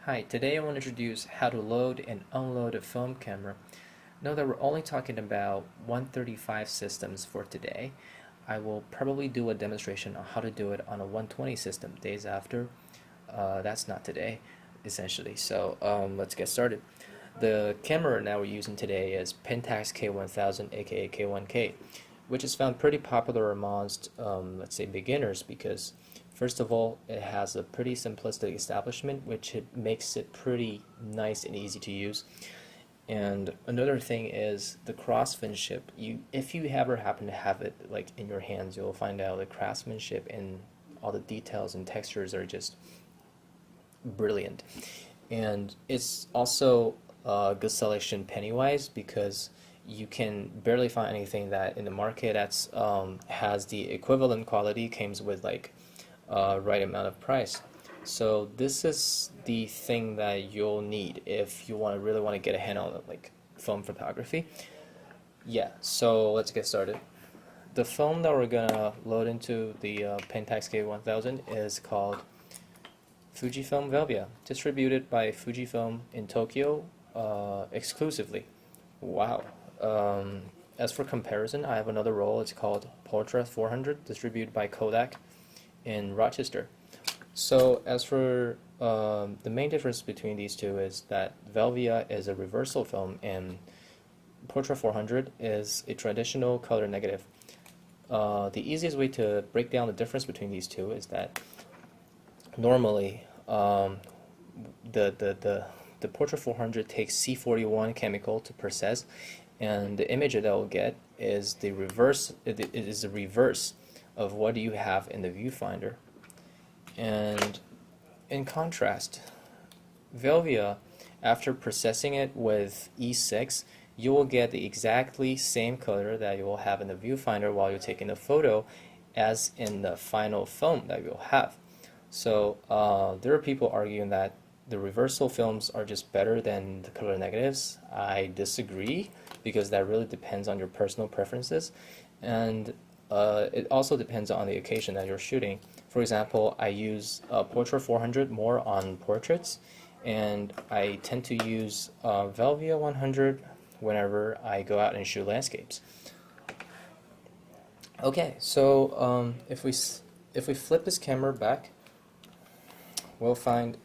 Hi, today I want to introduce how to load and unload a film camera. Note that we're only talking about 135 systems for today. I will probably do a demonstration on how to do it on a 120 system days after. That's not today, essentially. So let's get started. The camera now we're using today is Pentax K1000, aka K1K, which is found pretty popular amongst, let's say, beginners because first of all, it has a pretty simplistic establishment, which it makes it pretty nice and easy to use. And another thing is the craftsmanship. If you ever happen to have it like in your hands, you'll find out the craftsmanship and all the details and textures are just brilliant. And it's also a good selection penny-wise because you can barely find anything that in the market that's has the equivalent quality, comes with like right amount of price. So this is the thing that you'll need if you really want to get a hand on like film photography. Yeah, so let's get started. The film that we're gonna load into the Pentax K1000 is called Fujifilm Velvia, distributed by Fujifilm in Tokyo exclusively. Wow. As for comparison, I have another roll. It's called Portra 400, distributed by Kodak in Rochester. So as for the main difference between these two is that Velvia is a reversal film and Portra 400 is a traditional color negative. The easiest way to break down the difference between these two is that normally the Portra 400 takes C41 chemical to process, and the image that will get is the reverse. It is the reverse of what you have in the viewfinder. And in contrast, Velvia, after processing it with E6, you will get the exactly same color that you will have in the viewfinder while you're taking the photo as in the final film that you'll have. So there are people arguing that the reversal films are just better than the color negatives. I disagree because that really depends on your personal preferences, and it also depends on the occasion that you're shooting. For example, I use Portra 400 more on portraits, and I tend to use Velvia 100 whenever I go out and shoot landscapes. Okay, so if we flip this camera back, we'll find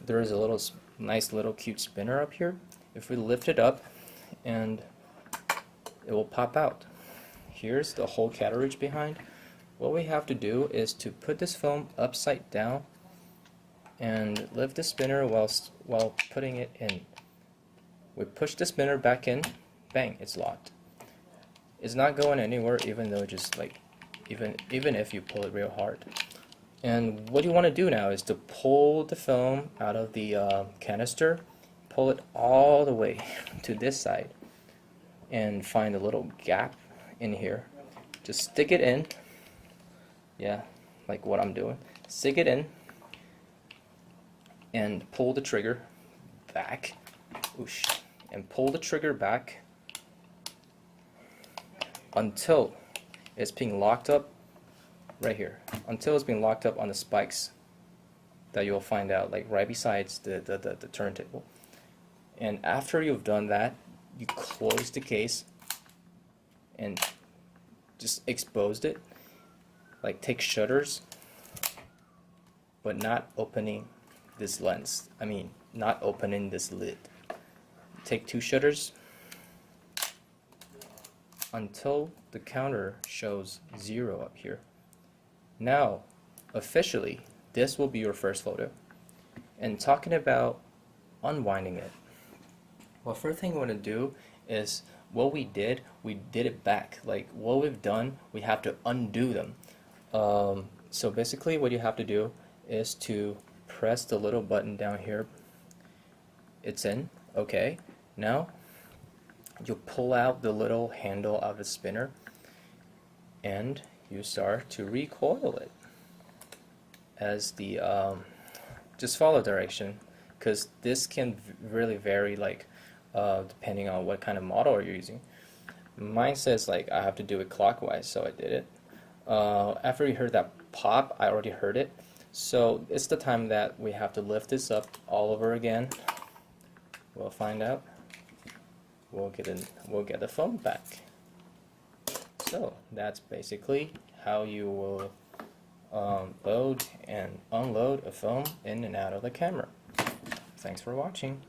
there is a nice little cute spinner up here. If we lift it up, and it will pop out. Here's the whole cartridge behind. What we have to do is to put this film upside down and lift the spinner while putting it in. We push the spinner back in, bang, it's locked. It's not going anywhere even though just like even if you pull it real hard. And what you want to do now is to pull the film out of the canister, pull it all the way to this side, and find a little gap in here. Just stick it in. Yeah, like what I'm doing. Stick it in and pull the trigger back. Oosh. And pull the trigger back until it's being locked up right here. Until it's being locked up on the spikes that you'll find out like right besides the turntable. And after you've done that, you close the case and just exposed it. Like take shutters, but not opening this lens. I mean, not opening this lid. Take two shutters until the counter shows 0 up here. Now, officially, this will be your first photo. And talking about unwinding it, well, first thing you want to do is what we did it back. Like what we've done, we have to undo them. So basically what you have to do is to press the little button down here. It's in. Okay. Now you pull out the little handle of the spinner and you start to recoil it as the just follow direction, because this can really vary like depending on what kind of model you're using. Mine says like I have to do it clockwise, so I did it. After you heard that pop, I already heard it, So it's the time that we have to lift this up all over again. We'll find out. We'll get the phone back. So that's basically how you will load and unload a film in and out of the camera. Thanks for watching.